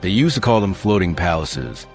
They used to call them floating palaces.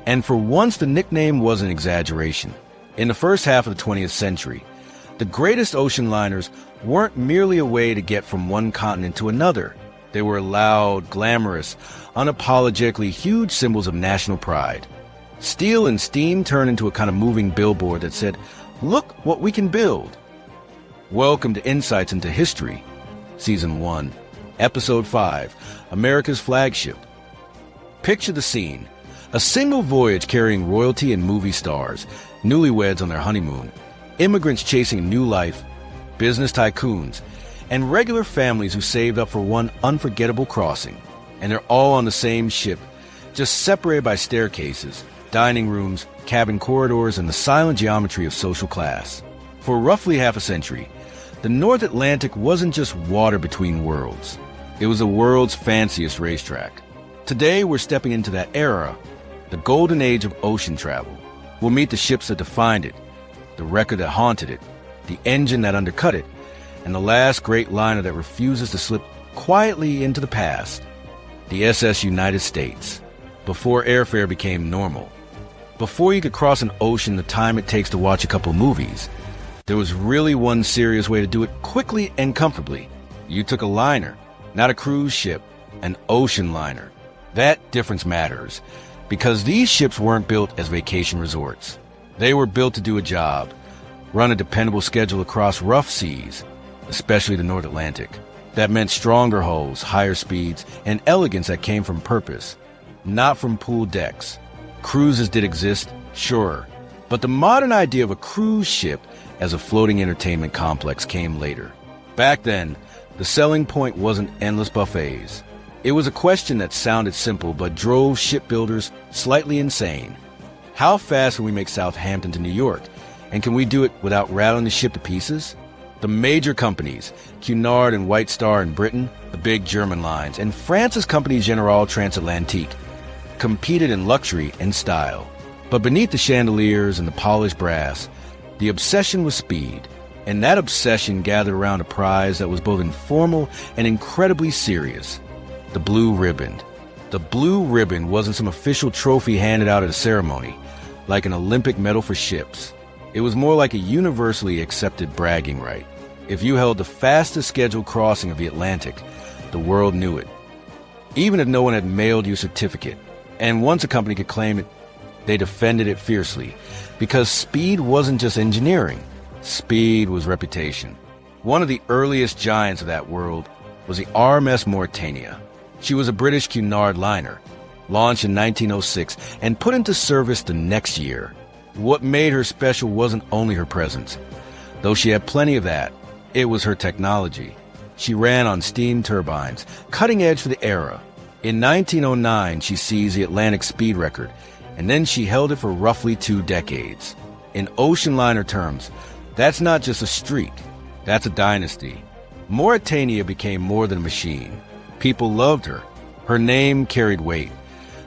And for once, the nickname was an exaggeration. In the first half of the 20th century, the greatest ocean liners weren't merely a way to get from one continent to another. They were loud, glamorous, unapologetically huge symbols of national pride. Steel and steam turned into a kind of moving billboard that said, "Look what we can build." Welcome to Insights into History, Season 1, Episode 5, America's Flagship. Picture the scene. A single voyage carrying royalty and movie stars, newlyweds on their honeymoon, immigrants chasing a new life, business tycoons, and regular families who saved up for one unforgettable crossing. And they're all on the same ship, just separated by staircases, dining rooms, cabin corridors, and the silent geometry of social class. For roughly half a century, the North Atlantic wasn't just water between worlds. It was the world's fanciest racetrack. Today, we're stepping into that era, the golden age of ocean travel. We'll meet the ships that defined it, the record that haunted it, the engine that undercut it, and the last great liner that refuses to slip quietly into the past, the SS United States. Before airfare became normal, before you could cross an ocean the time it takes to watch a couple movies, there was really one serious way to do it quickly and comfortably. You took a liner, not a cruise ship, an ocean liner. That difference matters, because these ships weren't built as vacation resorts. They were built to do a job, run a dependable schedule across rough seas, especially the North Atlantic. That meant stronger hulls, higher speeds, and elegance that came from purpose, not from pool decks. Cruises did exist, sure, but the modern idea of a cruise ship as a floating entertainment complex came later. Back then, the selling point wasn't endless buffets. It was a question that sounded simple but drove shipbuilders slightly insane. How fast can we make Southampton to New York? And can we do it without rattling the ship to pieces? The major companies, Cunard and White Star in Britain, the big German lines, and France's company General Transatlantique, competed in luxury and style. But beneath the chandeliers and the polished brass, the obsession was speed. And that obsession gathered around a prize that was both informal and incredibly serious. The blue ribbon. The blue ribbon wasn't some official trophy handed out at a ceremony, like an Olympic medal for ships. It was more like a universally accepted bragging right. If you held the fastest scheduled crossing of the Atlantic, the world knew it, even if no one had mailed you a certificate. And once a company could claim it, they defended it fiercely, because speed wasn't just engineering. Speed was reputation. One of the earliest giants of that world was the RMS Mauritania. She was a British Cunard liner, launched in 1906 and put into service the next year. What made her special wasn't only her presence, though she had plenty of that. It was her technology. She ran on steam turbines, cutting edge for the era. In 1909, she seized the Atlantic speed record, and then she held it for roughly 2 decades. In ocean liner terms, that's not just a streak, that's a dynasty. Mauritania became more than a machine. People loved her. Her name carried weight,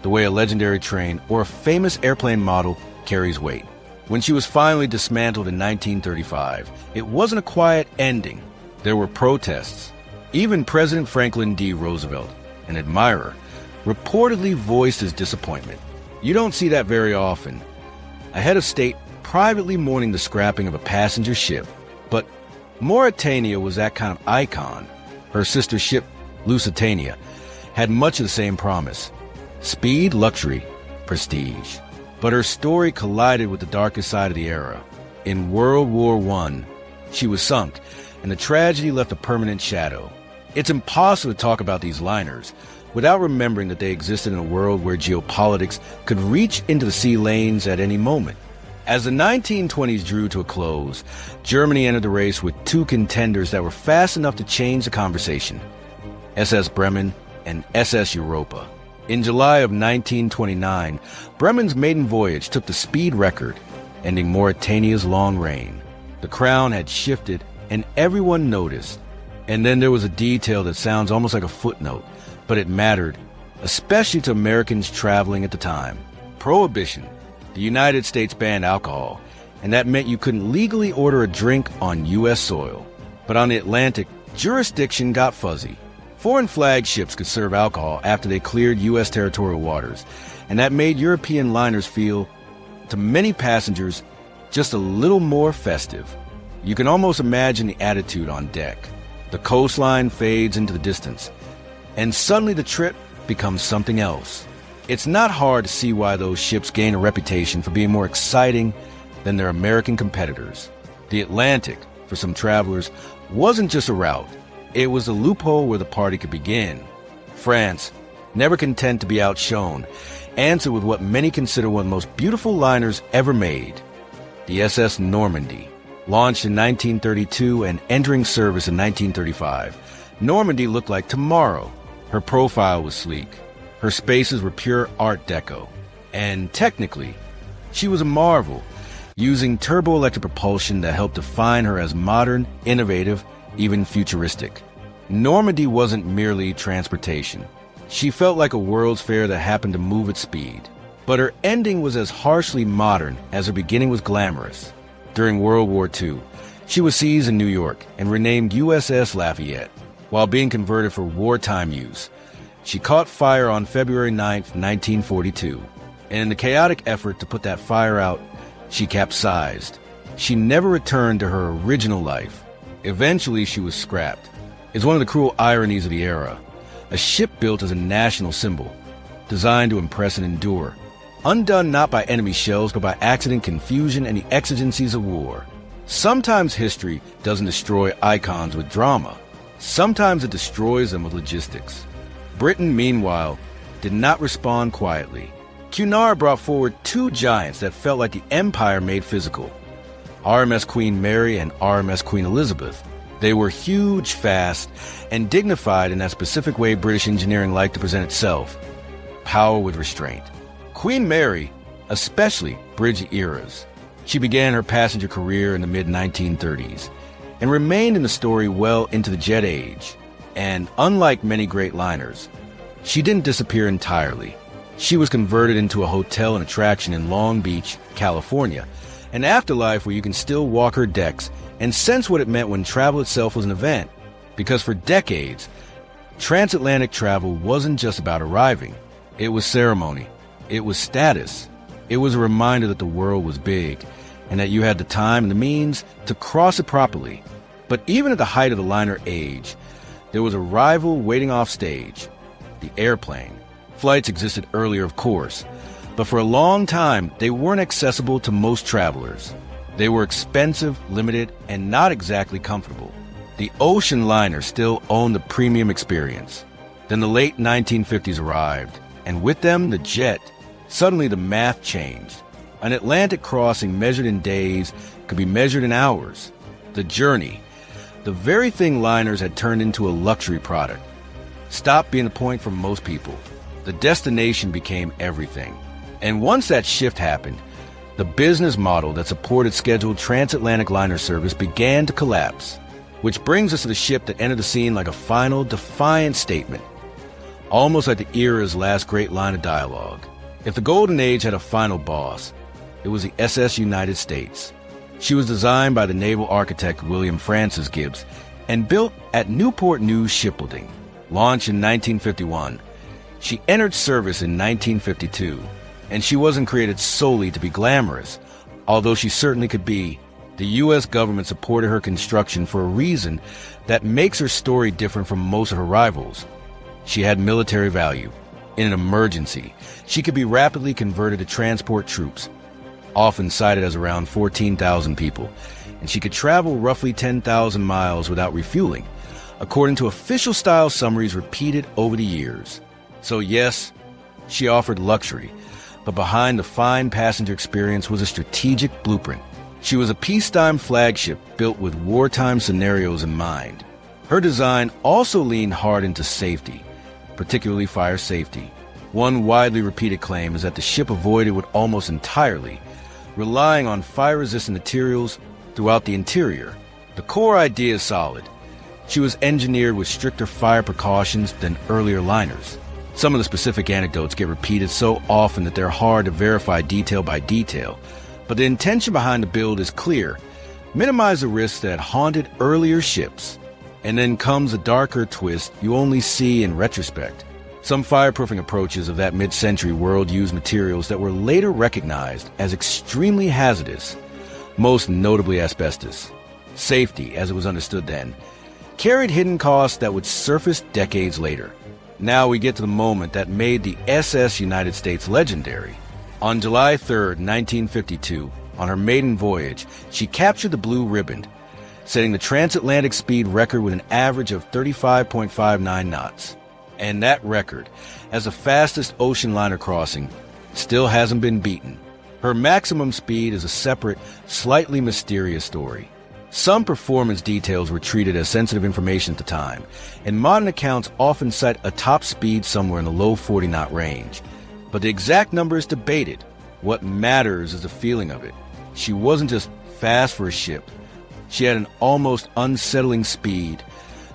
the way a legendary train or a famous airplane model carries weight. When she was finally dismantled in 1935, it wasn't a quiet ending. There were protests. Even President Franklin D. Roosevelt, an admirer, reportedly voiced his disappointment. You don't see that very often. A head of state privately mourning the scrapping of a passenger ship. But Mauritania was that kind of icon. Her sister ship, Lusitania, had much of the same promise. Speed, luxury, prestige. But her story collided with the darkest side of the era. In World War I, she was sunk, and the tragedy left a permanent shadow. It's impossible to talk about these liners without remembering that they existed in a world where geopolitics could reach into the sea lanes at any moment. As the 1920s drew to a close, Germany entered the race with 2 contenders that were fast enough to change the conversation: SS Bremen and SS Europa. In July of 1929, Bremen's maiden voyage took the speed record, ending Mauritania's long reign. The crown had shifted, and everyone noticed. And then there was a detail that sounds almost like a footnote, but it mattered, especially to Americans traveling at the time. Prohibition. The United States banned alcohol, and that meant you couldn't legally order a drink on U.S. soil. But on the Atlantic, jurisdiction got fuzzy. Foreign flagships could serve alcohol after they cleared U.S. territorial waters, and that made European liners feel, to many passengers, just a little more festive. You can almost imagine the attitude on deck. The coastline fades into the distance, and suddenly the trip becomes something else. It's not hard to see why those ships gain a reputation for being more exciting than their American competitors. The Atlantic, for some travelers, wasn't just a route. It was a loophole where the party could begin. France, never content to be outshone, answered with what many consider one of the most beautiful liners ever made. The SS Normandy, launched in 1932 and entering service in 1935. Normandy looked like tomorrow. Her profile was sleek. Her spaces were pure Art Deco. And technically, she was a marvel, using turbo-electric propulsion that helped define her as modern, innovative, even futuristic. Normandy wasn't merely transportation. She felt like a World's Fair that happened to move at speed. But her ending was as harshly modern as her beginning was glamorous. During World War II, she was seized in New York and renamed USS Lafayette. While being converted for wartime use, she caught fire on February 9, 1942. And in the chaotic effort to put that fire out, she capsized. She never returned to her original life. Eventually, she was scrapped. It's one of the cruel ironies of the era. A ship built as a national symbol, designed to impress and endure. Undone not by enemy shells, but by accident, confusion, and the exigencies of war. Sometimes history doesn't destroy icons with drama. Sometimes it destroys them with logistics. Britain, meanwhile, did not respond quietly. Cunard brought forward two giants that felt like the Empire made physical. RMS Queen Mary and RMS Queen Elizabeth. They were huge, fast, and dignified in that specific way British engineering liked to present itself. Power with restraint. Queen Mary especially bridged eras. She began her passenger career in the mid-1930s and remained in the story well into the jet age. And unlike many great liners, she didn't disappear entirely. She was converted into a hotel and attraction in Long Beach, California, an afterlife where you can still walk her decks and sense what it meant when travel itself was an event. Because for decades, transatlantic travel wasn't just about arriving. It was ceremony. It was status. It was a reminder that the world was big and that you had the time and the means to cross it properly. But even at the height of the liner age, there was a rival waiting off stage, the airplane. Flights existed earlier, of course, but for a long time, they weren't accessible to most travelers. They were expensive, limited, and not exactly comfortable. The ocean liner still owned the premium experience. Then the late 1950s arrived, and with them, the jet. Suddenly, the math changed. An Atlantic crossing measured in days could be measured in hours. The journey, the very thing liners had turned into a luxury product, stopped being the point for most people. The destination became everything. And once that shift happened, the business model that supported scheduled transatlantic liner service began to collapse. Which brings us to the ship that entered the scene like a final, defiant statement. Almost like the era's last great line of dialogue. If the Golden Age had a final boss, it was the SS United States. She was designed by the naval architect William Francis Gibbs and built at Newport News Shipbuilding. Launched in 1951, she entered service in 1952, and she wasn't created solely to be glamorous, although she certainly could be. The U.S. government supported her construction for a reason that makes her story different from most of her rivals. She had military value. In an emergency, she could be rapidly converted to transport troops, often cited as around 14,000 people, and she could travel roughly 10,000 miles without refueling, according to official style summaries repeated over the years. So yes, she offered luxury, but behind the fine passenger experience was a strategic blueprint. She was a peacetime flagship built with wartime scenarios in mind. Her design also leaned hard into safety, particularly fire safety. One widely repeated claim is that the ship avoided it almost entirely, relying on fire-resistant materials throughout the interior. The core idea is solid. She was engineered with stricter fire precautions than earlier liners. Some of the specific anecdotes get repeated so often that they're hard to verify detail by detail, but the intention behind the build is clear. Minimize the risks that haunted earlier ships. And then comes a darker twist you only see in retrospect. Some fireproofing approaches of that mid-century world used materials that were later recognized as extremely hazardous, most notably asbestos. Safety, as it was understood then, carried hidden costs that would surface decades later. Now we get to the moment that made the SS United States legendary. On July 3rd, 1952, on her maiden voyage, she captured the Blue Ribbon, setting the transatlantic speed record with an average of 35.59 knots. And that record, as the fastest ocean liner crossing, still hasn't been beaten. Her maximum speed is a separate, slightly mysterious story. Some performance details were treated as sensitive information at the time, and modern accounts often cite a top speed somewhere in the low 40-knot range. But the exact number is debated. What matters is the feeling of it. She wasn't just fast for a ship. She had an almost unsettling speed,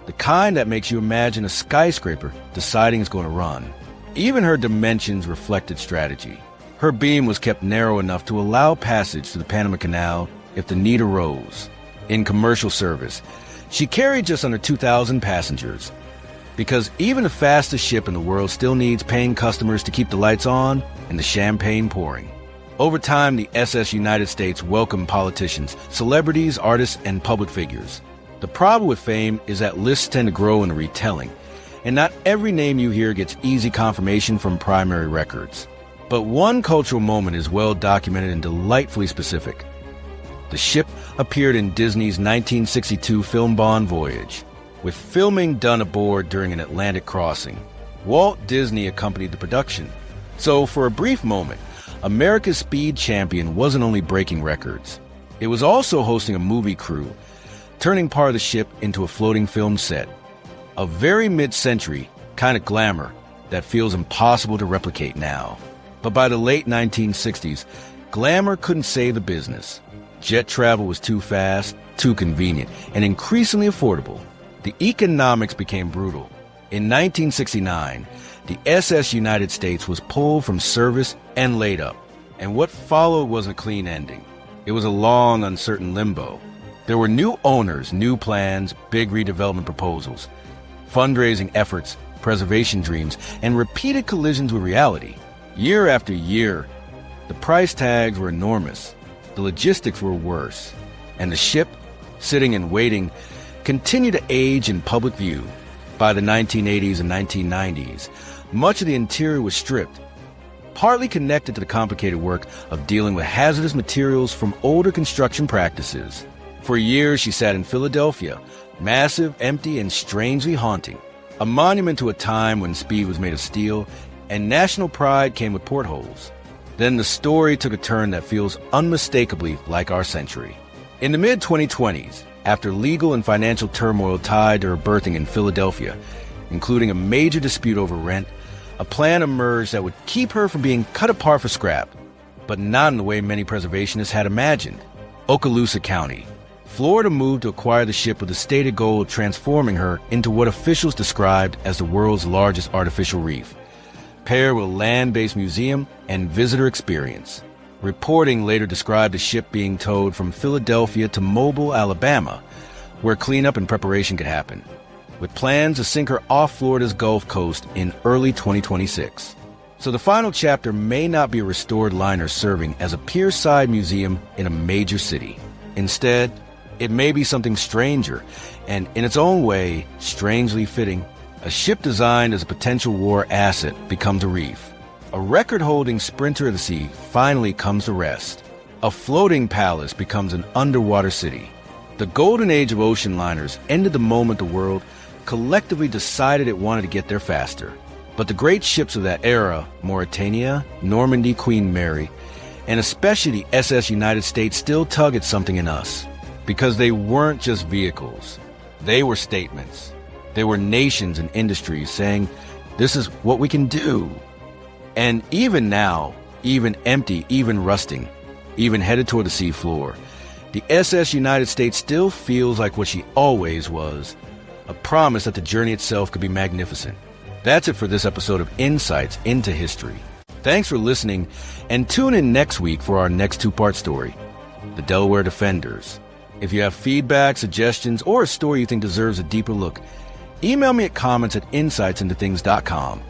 the kind that makes you imagine a skyscraper deciding it's going to run. Even her dimensions reflected strategy. Her beam was kept narrow enough to allow passage to the Panama Canal if the need arose. In commercial service, she carried just under 2,000 passengers. Because even the fastest ship in the world still needs paying customers to keep the lights on and the champagne pouring. Over time, the SS United States welcomed politicians, celebrities, artists, and public figures. The problem with fame is that lists tend to grow in the retelling, and not every name you hear gets easy confirmation from primary records. But one cultural moment is well documented and delightfully specific. The ship appeared in Disney's 1962 film Bon Voyage, with filming done aboard during an Atlantic crossing. Walt Disney accompanied the production. So for a brief moment, America's speed champion wasn't only breaking records. It was also hosting a movie crew, turning part of the ship into a floating film set. A very mid-century kind of glamour that feels impossible to replicate now. But by the late 1960s, glamour couldn't save the business. Jet travel was too fast, too convenient, and increasingly affordable. The economics became brutal. In 1969, the SS United States was pulled from service and laid up. And what followed wasn't a clean ending. It was a long, uncertain limbo. There were new owners, new plans, big redevelopment proposals, fundraising efforts, preservation dreams, and repeated collisions with reality. Year after year, the price tags were enormous. The logistics were worse, and the ship, sitting and waiting, continued to age in public view. By the 1980s and 1990s, much of the interior was stripped, partly connected to the complicated work of dealing with hazardous materials from older construction practices. For years, she sat in Philadelphia, massive, empty, and strangely haunting, a monument to a time when speed was made of steel and national pride came with portholes. Then the story took a turn that feels unmistakably like our century. In the mid-2020s, after legal and financial turmoil tied to her berthing in Philadelphia, including a major dispute over rent, a plan emerged that would keep her from being cut apart for scrap, but not in the way many preservationists had imagined. Okaloosa County, Florida moved to acquire the ship with the stated goal of transforming her into what officials described as the world's largest artificial reef, paired with a land-based museum and visitor experience. Reporting later described the ship being towed from Philadelphia to Mobile, Alabama, where cleanup and preparation could happen, with plans to sink her off Florida's Gulf Coast in early 2026. So the final chapter may not be a restored liner serving as a pier-side museum in a major city. Instead, it may be something stranger and, in its own way, strangely fitting. A ship designed as a potential war asset becomes a reef. A record-holding sprinter of the sea finally comes to rest. A floating palace becomes an underwater city. The golden age of ocean liners ended the moment the world collectively decided it wanted to get there faster. But the great ships of that era, Mauritania, Normandy, Queen Mary, and especially the SS United States, still tug at something in us. Because they weren't just vehicles. They were statements. They were nations and industries saying, this is what we can do. And even now, even empty, even rusting, even headed toward the sea floor, the SS United States still feels like what she always was, a promise that the journey itself could be magnificent. That's it for this episode of Insights into History. Thanks for listening, and tune in next week for our next two-part story, the Delaware Defenders. If you have feedback, suggestions, or a story you think deserves a deeper look, email me at comments@insightsintothings.com.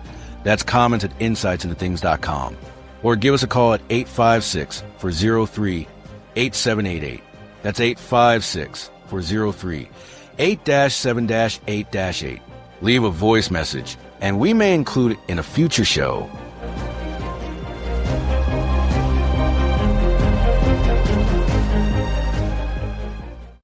That's comments@insightsintothings.com. Or give us a call at 856-403-8788. That's 856-403-8-7-8-8. Leave a voice message, and we may include it in a future show.